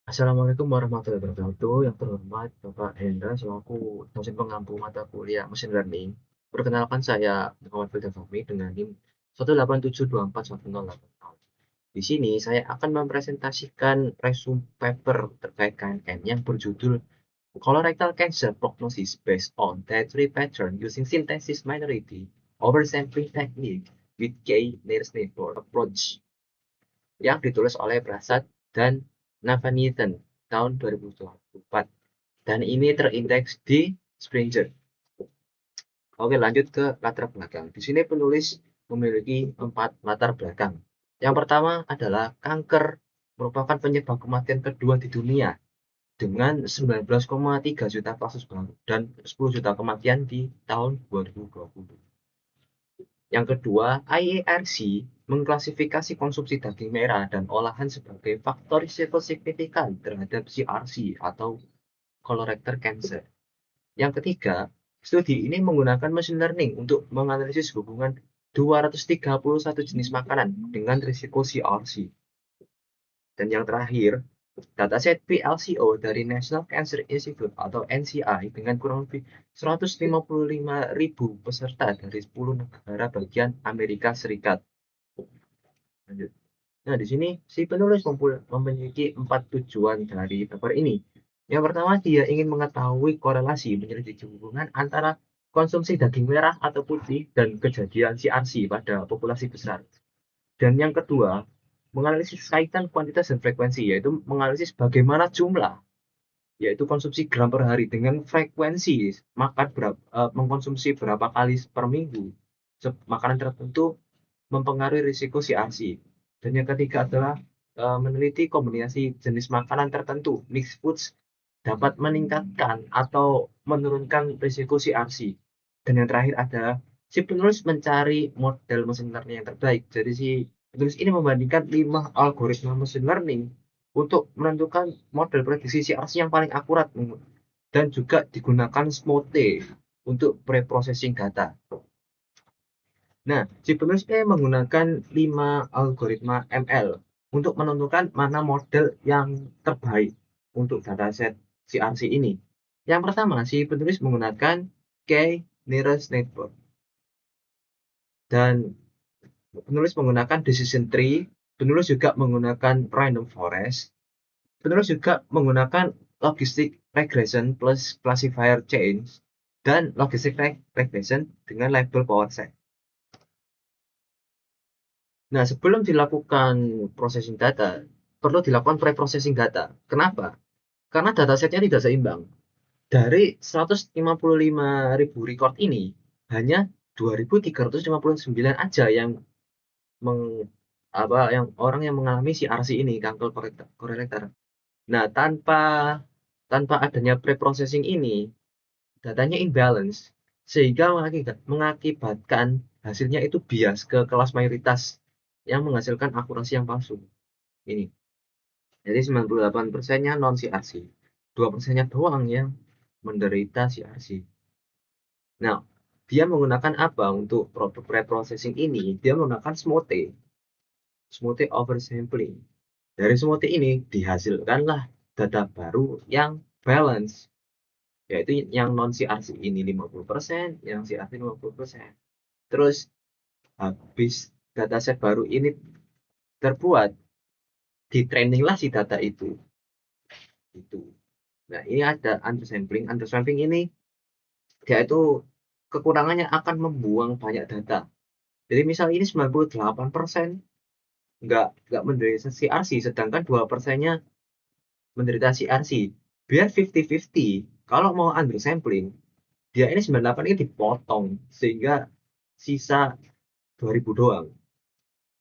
Assalamualaikum warahmatullahi wabarakatuh. Yang terhormat Bapak Hendra selaku dosen pengampu mata kuliah Machine Learning. Perkenalkan saya Muhammad Firda Fahmi dengan NIM 187241080. Di sini saya akan mempresentasikan resume paper terkait KNN yang berjudul Colorectal Cancer Prognosis Based on Dietary Pattern Using Synthesis Minority Oversampling Technique with K-Nearest Neighbor Approach yang ditulis oleh Prasad dan Navanithan tahun 2024 dan ini terindeks di Springer. Oke, lanjut ke latar belakang. Di sini penulis memiliki 4 latar belakang. Yang pertama adalah kanker merupakan penyebab kematian kedua di dunia dengan 19,3 juta kasus baru dan 10 juta kematian di tahun 2020. Yang kedua, IARC mengklasifikasi konsumsi daging merah dan olahan sebagai faktor risiko signifikan terhadap CRC atau colorectal cancer. Yang ketiga, studi ini menggunakan machine learning untuk menganalisis hubungan 231 jenis makanan dengan risiko CRC. Dan yang terakhir, dataset PLCO dari National Cancer Institute atau NCI dengan kurang lebih 155.000 peserta dari 10 negara bagian Amerika Serikat. Lanjut. Nah, di sini si penulis memiliki 4 tujuan dari paper ini. Yang pertama, dia ingin mengetahui korelasi menyelidiki hubungan antara konsumsi daging merah atau putih dan kejadian CRC pada populasi besar. Dan yang kedua, menganalisis kaitan kuantitas dan frekuensi, yaitu menganalisis bagaimana jumlah, yaitu konsumsi gram per hari dengan frekuensi mengkonsumsi berapa kali per minggu makanan tertentu mempengaruhi risiko CRC. Dan yang ketiga adalah meneliti kombinasi jenis makanan tertentu, mixed foods, dapat meningkatkan atau menurunkan risiko CRC. Dan yang terakhir adalah si penulis mencari model machine learning yang terbaik. Jadi si penulis ini membandingkan 5 algoritma machine learning untuk menentukan model prediksi CRC yang paling akurat dan juga digunakan SMOTE untuk pre-processing data. Nah, si penulis menggunakan 5 algoritma ML untuk menentukan mana model yang terbaik untuk dataset CRC ini. Yang pertama, si penulis menggunakan K-Nearest Network. Dan penulis menggunakan Decision Tree, penulis juga menggunakan Random Forest, penulis juga menggunakan Logistic Regression plus Classifier Change, dan Logistic Regression dengan label Power Set. Nah, sebelum dilakukan processing data, perlu dilakukan pre-processing data. Kenapa? Karena datasetnya tidak seimbang. Dari 155.000 record ini, hanya 2.359 aja yang yang orang yang mengalami CRC ini, kanker colorectal. Nah, tanpa adanya pre-processing ini, datanya imbalance, sehingga mengakibatkan hasilnya itu bias ke kelas mayoritas yang menghasilkan akurasi yang palsu. Ini. Jadi 98%-nya non CRC. 2%-nya doang yang menderita CRC. Nah, dia menggunakan apa untuk pre-processing ini? Dia menggunakan SMOTE. SMOTE oversampling. Dari SMOTE ini dihasilkanlah data baru yang balance, yaitu yang non CRC ini 50%, yang CRC 50%. Terus habis dataset baru ini terbuat, di training lah si data itu. Nah, ini ada undersampling. Undersampling ini dia itu kekurangannya akan membuang banyak data. Jadi misal ini 98% nggak menderita CRC, sedangkan 2%-nya menderita CRC. Biar 50-50, kalau mau undersampling, dia ini 98 ini dipotong sehingga sisa 2000 doang.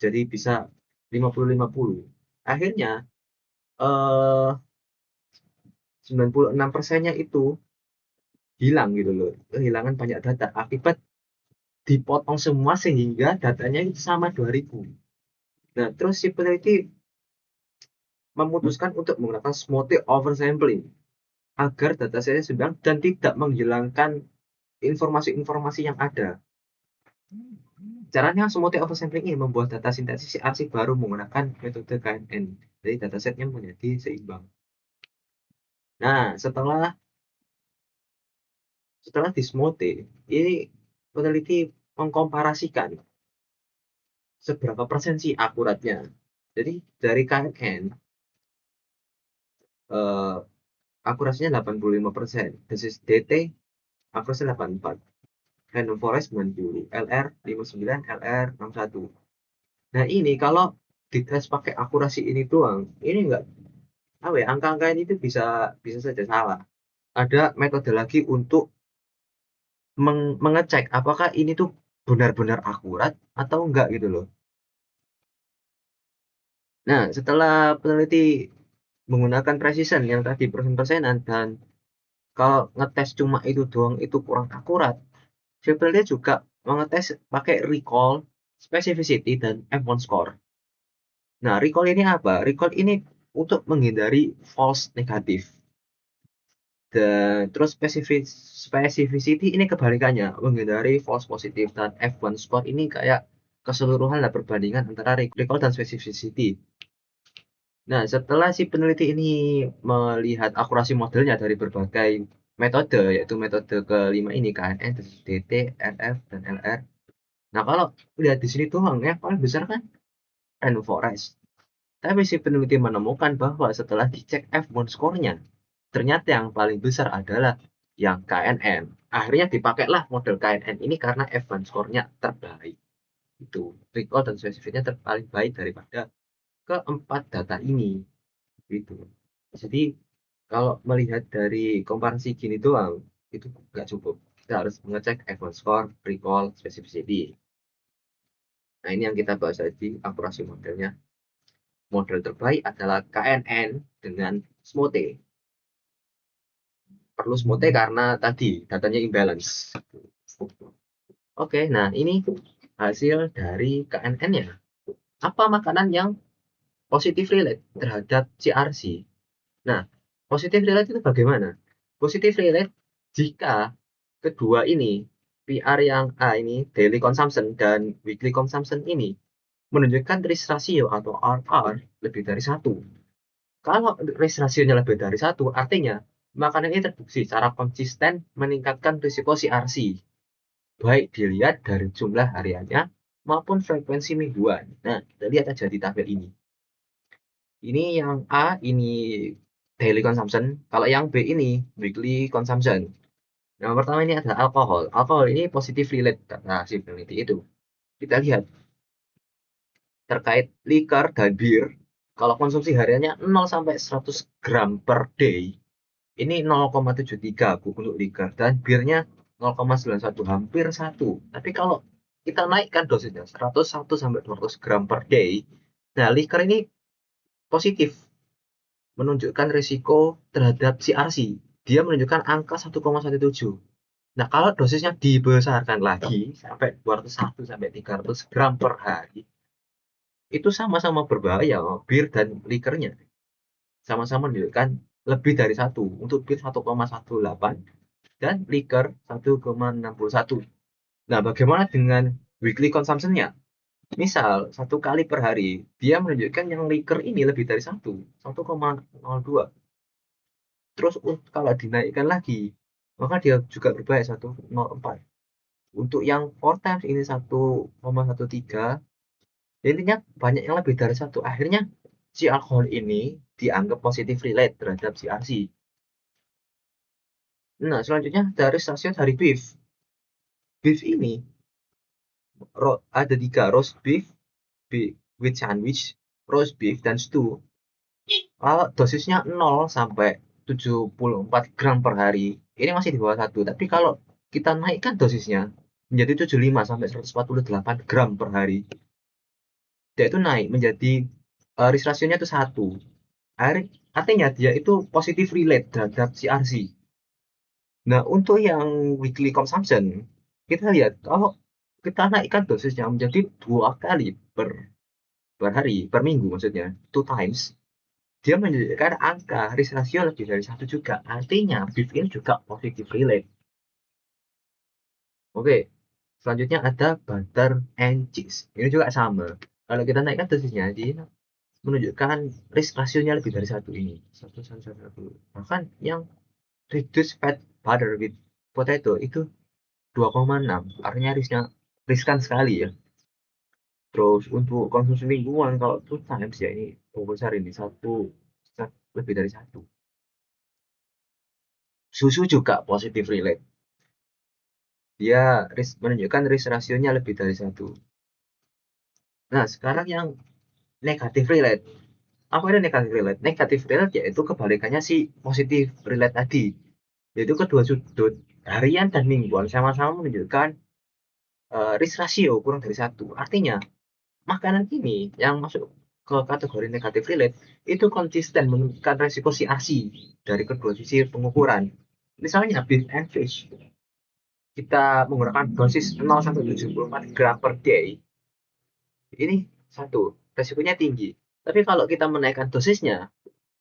Jadi bisa 50-50. Akhirnya 96%-nya itu hilang gitu loh. Kehilangan banyak data akibat dipotong semua sehingga datanya itu sama 2000. Nah, terus si peneliti memutuskan untuk menggunakan SMOTE oversampling agar datasetnya seimbang dan tidak menghilangkan informasi-informasi yang ada. Caranya SMOTE oversampling ini membuat data sintesis CRC baru menggunakan metode KNN. Jadi datasetnya menjadi seimbang. Nah, setelah dismote, ini peneliti mengkomparasikan seberapa persen sih akuratnya. Jadi dari KNN eh, akurasinya 85%, dosis DT akurasinya 84, Random Forest 90, LR 59, LR 61. Nah ini kalau dites pakai akurasi ini doang, ini enggak apa ya, angka-angka ini itu bisa bisa saja salah. Ada metode lagi untuk mengecek apakah ini tuh benar-benar akurat atau enggak gitu loh. Nah, setelah peneliti menggunakan precision yang tadi persen-persenan dan kalau ngetes cuma itu doang itu kurang akurat, sebenarnya juga mengetes pakai recall, specificity, dan F1 score. Nah, recall ini apa? Recall ini untuk menghindari false negatif. Dan terus specificity ini kebalikannya, menghindari false positif, dan F1 score ini kayak keseluruhan lah perbandingan antara recall dan specificity. Nah, setelah si peneliti ini melihat akurasi modelnya dari berbagai metode, yaitu metode kelima ini, KNN, DT, RF, dan LR. Nah, kalau lihat di sini doang, yang paling besar kan Random Forest. Tapi si peneliti menemukan bahwa setelah dicek F1 score-nya, ternyata yang paling besar adalah yang KNN. Akhirnya dipakailah model KNN ini karena F1 score-nya terbaik. Itu, recall dan spesifiknya paling baik daripada keempat data ini. Gitu. Jadi kalau melihat dari komparasi gini doang itu nggak cukup. Kita harus mengecek F1 score, recall, specificity. Nah ini yang kita bahas tadi akurasi modelnya. Model terbaik adalah KNN dengan SMOTE. Perlu SMOTE karena tadi datanya imbalance. Oke, nah ini hasil dari KNN-nya. Apa makanan yang positif relate terhadap CRC? Nah, positif relate itu bagaimana? Positif relate jika kedua ini, PR yang A ini, daily consumption dan weekly consumption ini, menunjukkan risk ratio atau RR lebih dari 1. Kalau risk ratio-nya lebih dari 1, artinya makanan ini terbukti secara konsisten meningkatkan risiko CRC. Baik dilihat dari jumlah hariannya maupun frekuensi mingguan. Nah, kita lihat aja di tabel ini. Ini yang A, ini daily consumption. Kalau yang B ini weekly consumption. Yang pertama ini adalah alkohol. Alkohol ini positif relate kata si peneliti itu. Kita lihat terkait liquor dan bir. Kalau konsumsi hariannya 0 sampai 100 gram per day, ini 0,73 untuk liquor dan birnya 0,91 hampir 1. Tapi kalau kita naikkan dosisnya 101 sampai 200 gram per day, nah liquor ini positif menunjukkan risiko terhadap CRC. Dia menunjukkan angka 1,17. Nah, kalau dosisnya dibesarkan lagi sampai 201 sampai 300 gram per hari, itu sama-sama berbahaya, bir dan likernya. Sama-sama menunjukkan lebih dari 1. Untuk bir 1,18 dan liker 1,61. Nah, bagaimana dengan weekly consumption-nya? Misal, 1 kali per hari, dia menunjukkan yang liker ini lebih dari 1, 1,02. Terus kalau dinaikkan lagi, maka dia juga berbahaya 1,04. Untuk yang 4 times ini 1,13. Intinya banyak yang lebih dari 1. Akhirnya si alkohol ini dianggap positif relate terhadap si RC. Nah, selanjutnya dari stasiun dari beef. Beef ini ada 3, roast beef, beef with sandwich, roast beef, dan stew. Kalau dosisnya 0 sampai 74 gram per hari, ini masih di bawah 1. Tapi kalau kita naikkan dosisnya menjadi 75 sampai 148 gram per hari, dia itu naik menjadi risk ratio-nya itu 1. Artinya dia itu positif relate terhadap CRC. Nah, untuk yang weekly consumption, kita lihat kalau kita naikkan dosisnya menjadi 2 kali per hari, per minggu maksudnya, 2 times, dia menunjukkan angka risk ratio lebih dari 1 juga. Artinya beef ini juga positif relate. Oke, selanjutnya ada butter and cheese. Ini juga sama. Kalau kita naikkan dosisnya di menunjukkan risk rasionya lebih dari satu ini. Satu. Bahkan yang reduce fat butter with potato itu 2,6, artinya riskan sekali ya. Terus untuk konsumsi mingguan kalau 2 times ya ini besar ini lebih dari satu. Susu juga positive relate. Dia menunjukkan risk rasionya lebih dari satu. Nah sekarang yang negative relate. Apa itu negative relate? Negative relate yaitu kebalikannya si positive relate tadi. Yaitu kedua sudut harian dan mingguan sama-sama menunjukkan risk ratio kurang dari satu. Artinya makanan ini yang masuk ke kategori negative relate itu konsisten menunjukkan resiko CRC dari kedua sisi pengukuran. Misalnya beef and fish, kita menggunakan dosis 0 sampai 74 gram per day, ini satu, resikonya tinggi. Tapi kalau kita menaikkan dosisnya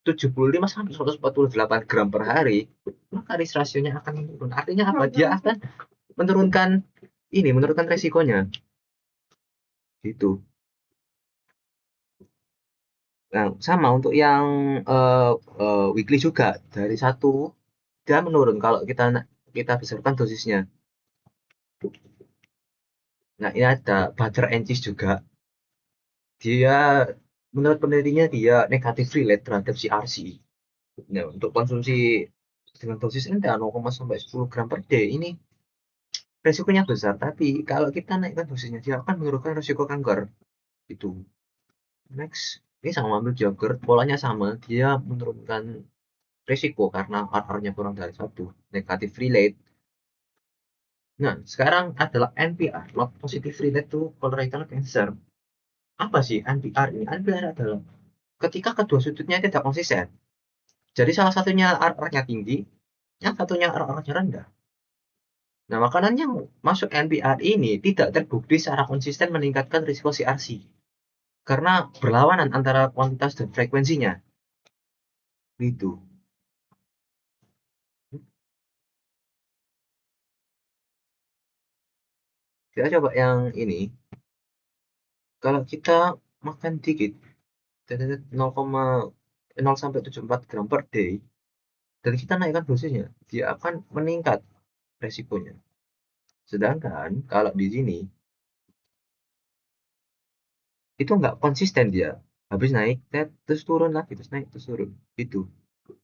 75 sampai 148 gram per hari, maka risk rasionya akan menurun. Artinya apa? Dia akan menurunkan resikonya. Gitu. Nah, sama untuk yang weekly juga dari satu dia menurun kalau kita besarkan dosisnya. Nah, ini ada butter and cheese juga. Dia menurut penelitinya dia negatif relate terhadap CRC. Nah, untuk konsumsi dengan dosis rendah 0, sampai 10 gram per day ini resikonya besar, tapi kalau kita naikkan dosisnya dia akan menurunkan resiko kanker. Itu. Next, ini sama ambil yogurt, polanya sama, dia menurunkan resiko karena RR-nya kurang dari satu, negatif relate. Nah, sekarang adalah NPR, not positive relate to colorectal cancer. Apa sih NPR ini? NPR adalah ketika kedua sudutnya tidak konsisten. Jadi salah satunya RR-nya tinggi, yang satunya RR-nya rendah. Nah, makanan yang masuk NPR ini tidak terbukti secara konsisten meningkatkan risiko CRC karena berlawanan antara kuantitas dan frekuensinya. Gitu. Kita coba yang ini. Kalau kita makan dikit, 0,0 sampai 74 gram per day, dan kita naikkan dosisnya, dia akan meningkat resikonya. Sedangkan kalau di sini itu nggak konsisten dia. Habis naik, terus turun lagi, terus naik, terus turun. Itu.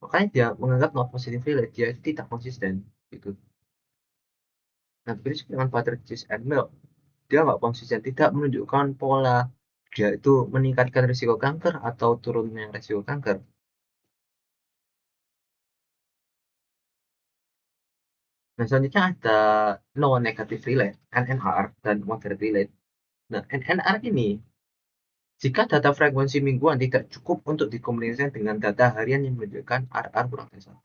Makanya dia menganggap not positive relate, dia tidak konsisten. Gitu. Nah, begitu dengan butter, cheese, and milk. Dia nggak konsisten, tidak menunjukkan pola dia itu meningkatkan risiko kanker atau turunnya risiko kanker. Nah, selanjutnya ada non negative relate, NNR, dan moderate relate. Nah, NNR ini, jika data frekuensi mingguan tidak cukup untuk dikomunikasikan dengan data harian yang menunjukkan RR kurang dari 1.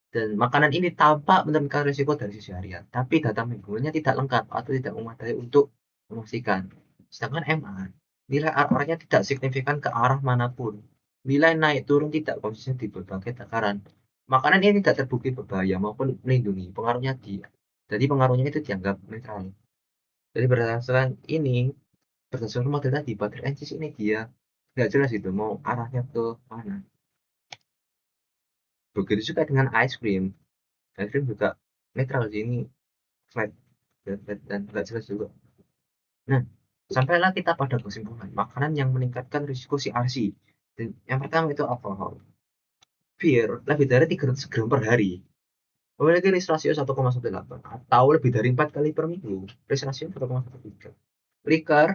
Dan makanan ini tampak menurunkan risiko dari sisi harian, tapi data mingguannya tidak lengkap atau tidak memadai untuk memastikan. Sedangkan MR, nilai RR-nya tidak signifikan ke arah manapun. Nilai naik turun tidak konsisten di berbagai takaran. Makanan ini tidak terbukti berbahaya maupun melindungi. Jadi pengaruhnya itu dianggap netral. Jadi berdasarkan model tadi, butter and cheese ini dia nggak jelas itu mau arahnya ke mana. Begitu juga dengan ice cream. Ice cream juga netral sih, ini flat, dan nggak jelas juga. Nah, sampailah kita pada kesimpulan makanan yang meningkatkan risiko CRC. Dan yang pertama itu alkohol. Bir lebih dari 300 gram per hari memiliki risk ratio 1,18 atau lebih dari 4 kali per minggu. Risk ratio 1,13. Liquor,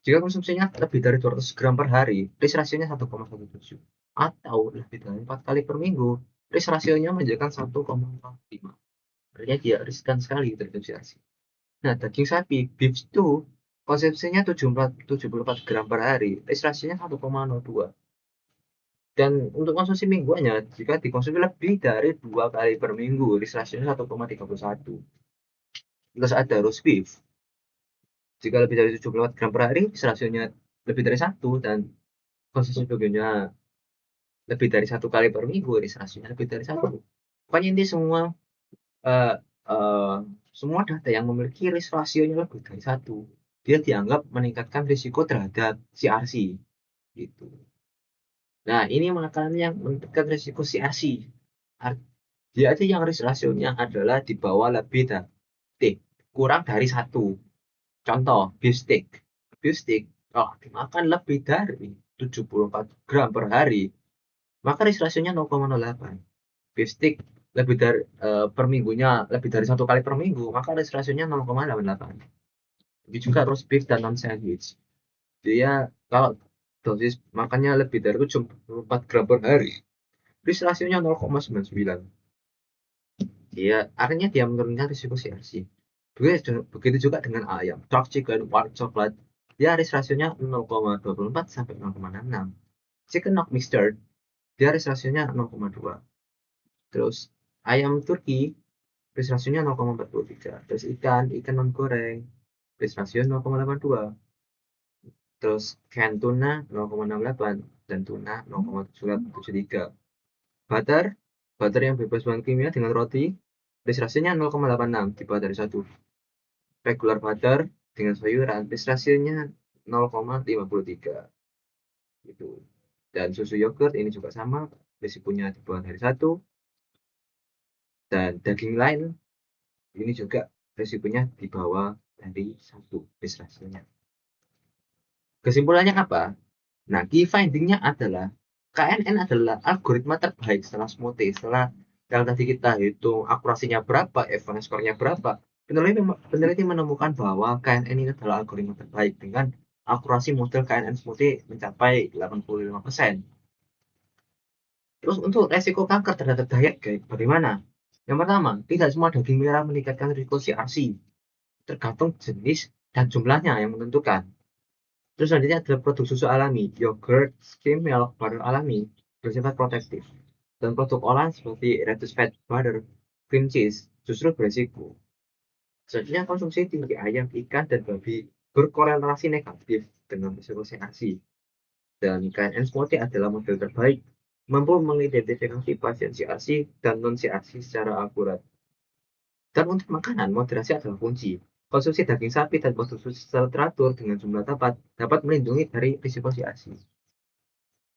jika konsumsinya lebih dari 200 gram per hari, risk rasionya 1,17 atau lebih dari 4 kali per minggu, risk rasionya menjadikan 1,45. Artinya dia riskan sekali terhadap CRC. Nah, daging sapi, beef stew, konsumsinya 74 gram per hari, risk rasionya 1,02. Dan untuk konsumsi mingguannya, jika dikonsumsi lebih dari 2 kali per minggu, risk rasionya 1,31. Terus ada roast beef, jika lebih dari 74 gram per hari, risk rasionya lebih dari 1, dan konsumsi bagiannya lebih dari 1 kali per minggu, risk rasionya lebih dari 1. Pokoknya ini uh, uh, semua data yang memiliki risk rasionya lebih dari 1, dia dianggap meningkatkan risiko terhadap CRC. gitu. Nah, ini makanan yang meningkatkan risiko CRC. Dia aja yang risk rasionya adalah di bawah lebih dari kurang dari 1. Contoh, beef steak. Beef steak kalau dimakan lebih dari 74 gram per hari, maka risk rasionya 0,08. Beef steak lebih dari per minggunya lebih dari 1 kali per minggu, maka risk rasionya 0,88. Begitu juga roast beef dan non sandwich. Dia kalau dosis makannya lebih dari 74 gram per hari, risk rasionya 0,99. Dia akhirnya dia menurunkan risiko CRC. Begitu juga dengan ayam, dark chicken, white chocolate, dia risk rasionya 0,24 sampai 0,66. Chicken knock mixture, dia risk rasionya 0,2. Terus ayam Turki, risk rasionya 0,43. Terus ikan non goreng, risk rasio 0,82. Terus can tuna 0,68 dan tuna 0,73. Butter, butter yang bebas bahan kimia dengan roti, risk rasionya 0,86 di bawah dari 1. Regular butter dengan sayuran, risk rasionya 0,53 gitu. Dan susu yogurt ini juga sama, risikonya di bawah dari 1. Dan daging lain ini juga risikonya di bawah dari 1 risk rasionya. Kesimpulannya apa? Nah, key findingnya adalah KNN adalah algoritma terbaik setelah SMOTE. Setelah yang tadi kita hitung akurasinya berapa, advance score-nya berapa, peneliti menemukan bahwa KNN ini adalah algoritma terbaik dengan akurasi model KNN SMOTE mencapai 85%. Terus untuk resiko kanker terhadap diet, bagaimana? Yang pertama, tidak semua daging merah meningkatkan risiko CRC. Tergantung jenis dan jumlahnya yang menentukan. Terus selanjutnya adalah produk susu alami, yogurt, skim milk, butter alami, bersifat protektif. Dan produk olahan seperti reduced fat butter, cream cheese, justru beresiko. Selanjutnya konsumsi tinggi ayam, ikan, dan babi berkorelasi negatif dengan risiko CRC. Dan KNN Smoothie adalah model terbaik, mampu mengidentifikasi pasien CRC dan non-CRC secara akurat. Dan untuk makanan, moderasi adalah kunci. Konsumsi daging sapi dan produk susu secara teratur dengan jumlah tepat dapat melindungi dari risiko CRC.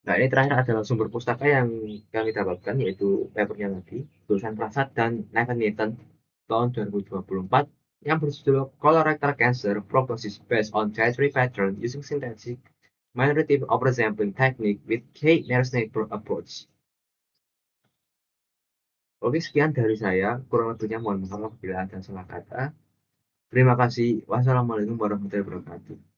Nah, ini terakhir adalah sumber pustaka yang kami dapatkan, yaitu papernya lagi, tulisan Prasad dan Nathan tahun 2024 yang berjudul Colorectal Cancer Prognosis Based on Dietary Pattern Using Synthetic Minority Oversampling Technique with K-nearest neighbor Approach. Oke, sekian dari saya. Kurang lebihnya mohon maaf bila ada salah kata. Terima kasih. Wassalamualaikum warahmatullahi wabarakatuh.